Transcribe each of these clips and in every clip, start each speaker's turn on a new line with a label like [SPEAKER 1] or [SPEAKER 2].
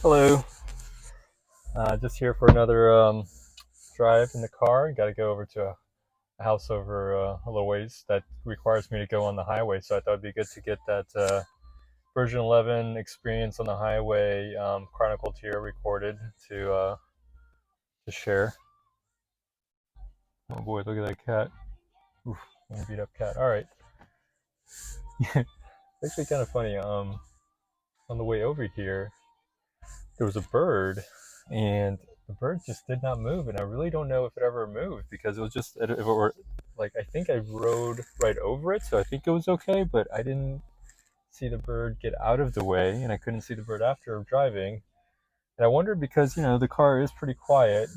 [SPEAKER 1] Hello. Just here for another drive in the car. Got to go over to a house over a little ways that requires me to go on the highway. So I thought it'd be good to get that version 11 experience on the highway chronicled here, recorded to share. Oh boy, look at that cat. Oof, I'm beat up cat. All right. Actually, kind of funny. On the way over here, there was a bird, and the bird just did not move, and I really don't know if it ever moved because it was just if it were like I think I rode right over it, so I think it was okay, but I didn't see the bird get out of the way, and I couldn't see the bird after driving, and I wondered because the car is pretty quiet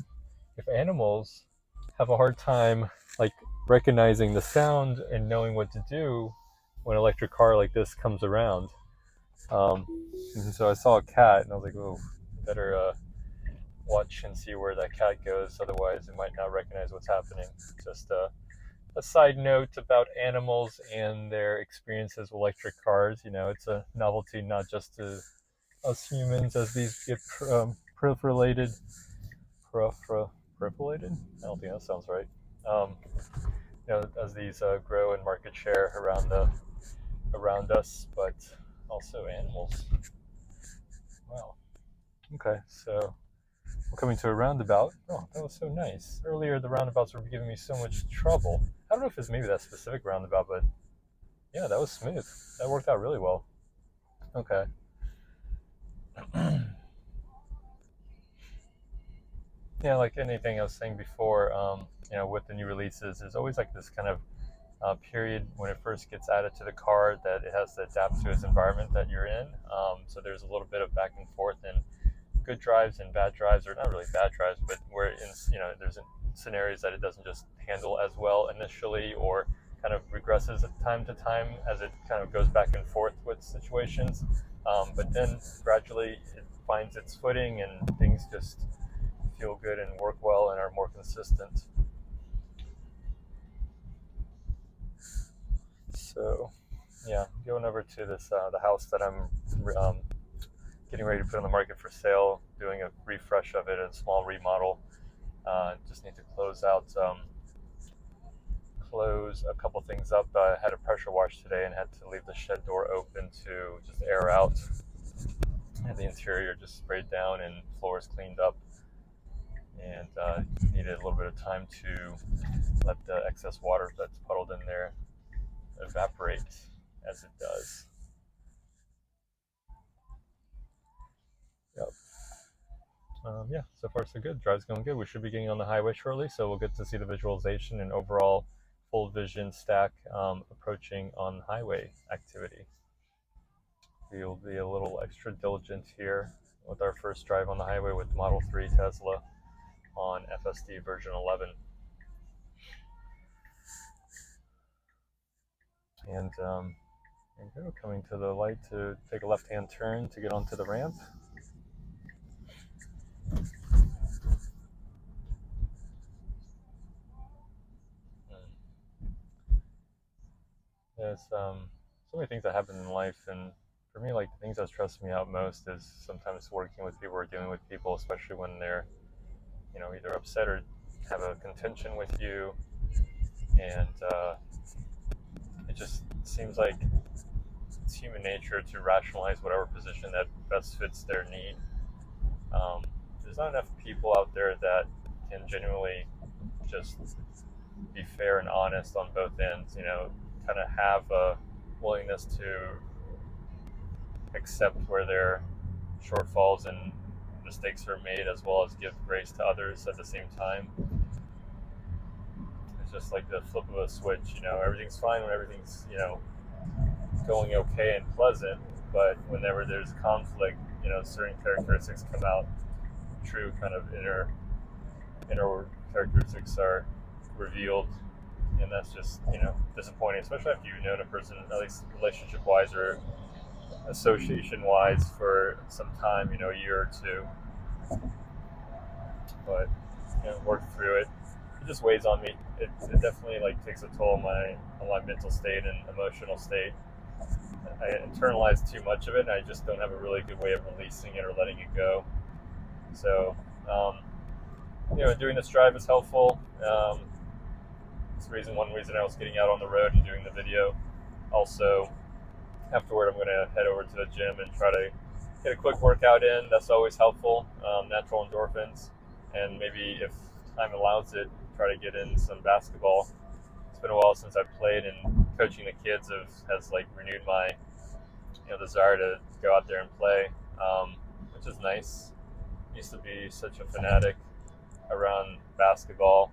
[SPEAKER 1] if animals have a hard time like recognizing the sound and knowing what to do when an electric car like this comes around. Um, and so I saw a cat, and I was like, "Oh, better watch and see where that cat goes. Otherwise, it might not recognize what's happening." Just a side note about animals and their experiences with electric cars. It's a novelty not just to us humans as these get proliferated. Proliferated? I don't think that sounds right. Um, as these grow in market share around us, but also animals. Wow. Okay, so we're coming to a roundabout. Oh, that was so nice. Earlier, the roundabouts were giving me so much trouble. I don't know if it's maybe that specific roundabout, but yeah, that was smooth. That worked out really well. Okay. Yeah, like anything I was saying before, with the new releases, there's always like this kind of period when it first gets added to the car that it has to adapt to its environment that you're in. So there's a little bit of back and forth and good drives and bad drives, or not really bad drives, but where there's scenarios that it doesn't just handle as well initially, or kind of regresses at time to time as it kind of goes back and forth with situations. But then gradually it finds its footing, and things just feel good and work well and are more consistent. So yeah, going over to this the house that I'm getting ready to put on the market for sale, doing a refresh of it, a small remodel. Just need to close a couple things up. I had a pressure wash today and had to leave the shed door open to just air out. And the interior just sprayed down and floors cleaned up, and needed a little bit of time to let the excess water that's puddled in there evaporate as it does. Yep. Yeah, so far so good. Drive's going good. We should be getting on the highway shortly, so we'll get to see the visualization and overall full vision stack approaching on highway activity. We'll be a little extra diligent here with our first drive on the highway with Model 3 Tesla on FSD version 11. And there you go, coming to the light to take a left-hand turn to get onto the ramp. There's so many things that happen in life, and for me, like the things that stress me out most is sometimes working with people or dealing with people, especially when they're, either upset or have a contention with you, and it just seems like it's human nature to rationalize whatever position that best fits their need. Um, there's not enough people out there that can genuinely just be fair and honest on both ends. Kind of have a willingness to accept where their shortfalls and mistakes are made, as well as give grace to others at the same time. It's just like the flip of a switch. Everything's fine when everything's going okay and pleasant, but whenever there's conflict, certain characteristics come out. True kind of inner characteristics are revealed, and that's just disappointing, especially after you've known a person, at least relationship wise or association wise, for some time, a year or two. But work through it. It just weighs on me. It definitely like takes a toll on my mental state and emotional state. I internalized too much of it, and I just don't have a really good way of releasing it or letting it go. So, um, doing this drive is helpful. It's one reason I was getting out on the road and doing the video. Also, afterward, I'm going to head over to the gym and try to get a quick workout in. That's always helpful. Natural endorphins, and maybe if time allows it, try to get in some basketball. It's been a while since I've played, and coaching the kids has like renewed my desire to go out there and play, which is nice. Used to be such a fanatic around basketball.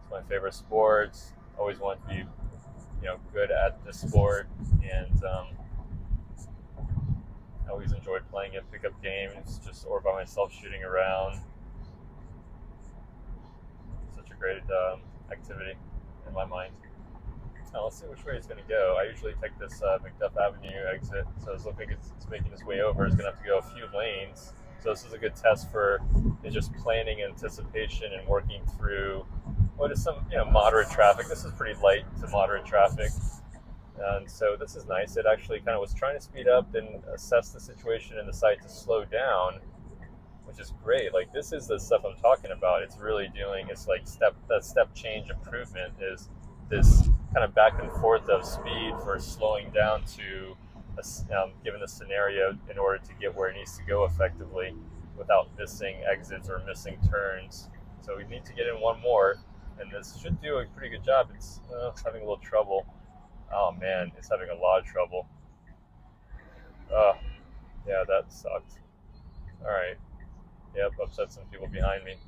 [SPEAKER 1] It's my favorite sport. Always wanted to be good at the sport, and I always enjoyed playing it, pick up games, just or by myself shooting around. Such a great activity in my mind. Now let's see which way it's going to go. I usually take this McDuff Avenue exit, so it's looking like it's making its way over. It's going to have to go a few lanes. So this is a good test for just planning anticipation and working through what is some moderate traffic. This is pretty light to moderate traffic. And so this is nice. It actually kind of was trying to speed up and assess the situation and decide to slow down, which is great. Like this is the stuff I'm talking about. It's really doing. It's like that step change improvement is this kind of back and forth of speed for slowing down to given the scenario in order to get where it needs to go effectively without missing exits or missing turns. So we need to get in one more, and this should do a pretty good job. It's having a little trouble. Oh man, it's having a lot of trouble. Yeah, that sucked. All right. Yep, upset some people behind me.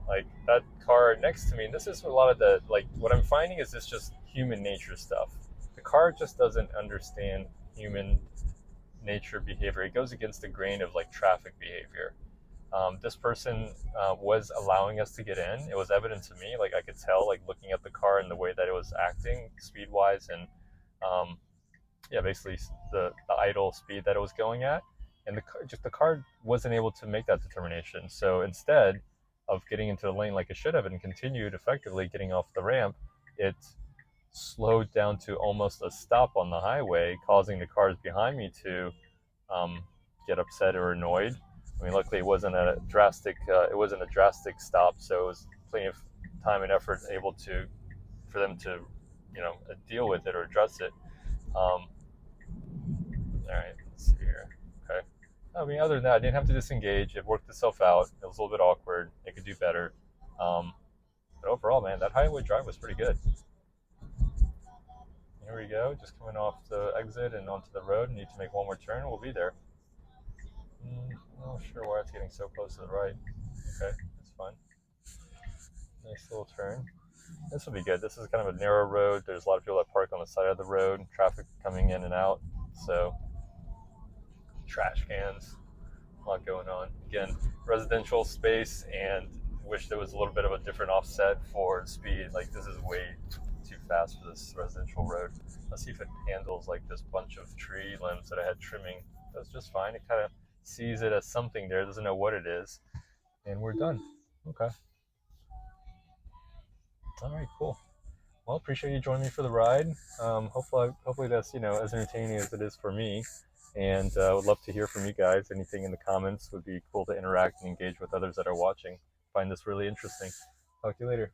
[SPEAKER 1] Like that car next to me. This is a lot of the what I'm finding is this just human nature stuff. The car just doesn't understand human nature behavior. It goes against the grain of like traffic behavior. This person was allowing us to get in. It was evident to me. Like I could tell, like looking at the car and the way that it was acting speed wise, and basically the idle speed that it was going at, and the car wasn't able to make that determination. So instead of getting into the lane like it should have and continued effectively getting off the ramp, it slowed down to almost a stop on the highway, causing the cars behind me to um, get upset or annoyed. I mean, luckily it wasn't a drastic stop, so it was plenty of time and effort for them to, deal with it or address it. All right, let's see here. Okay. I mean, other than that, I didn't have to disengage. It worked itself out. It was a little bit awkward. It could do better. Um, but overall, man, that highway drive was pretty good. Here we go, just coming off the exit and onto the road. Need to make one more turn. We'll be there. Not sure why it's getting so close to the right. Okay, that's fine. Nice little turn. This will be good. This is kind of a narrow road. There's a lot of people that park on the side of the road. Traffic coming in and out. So trash cans, a lot going on. Again, residential space, and wish there was a little bit of a different offset for speed. Like this is way too fast for this residential road. Let's see if it handles like this bunch of tree limbs that I had trimming. That's just fine. It kind of sees it as something there, doesn't know what it is, and we're done. Okay. All right, cool. Well, appreciate you joining me for the ride. Hopefully that's as entertaining as it is for me. And I would love to hear from you guys. Anything in the comments would be cool to interact and engage with others that are watching. Find this really interesting. Talk to you later.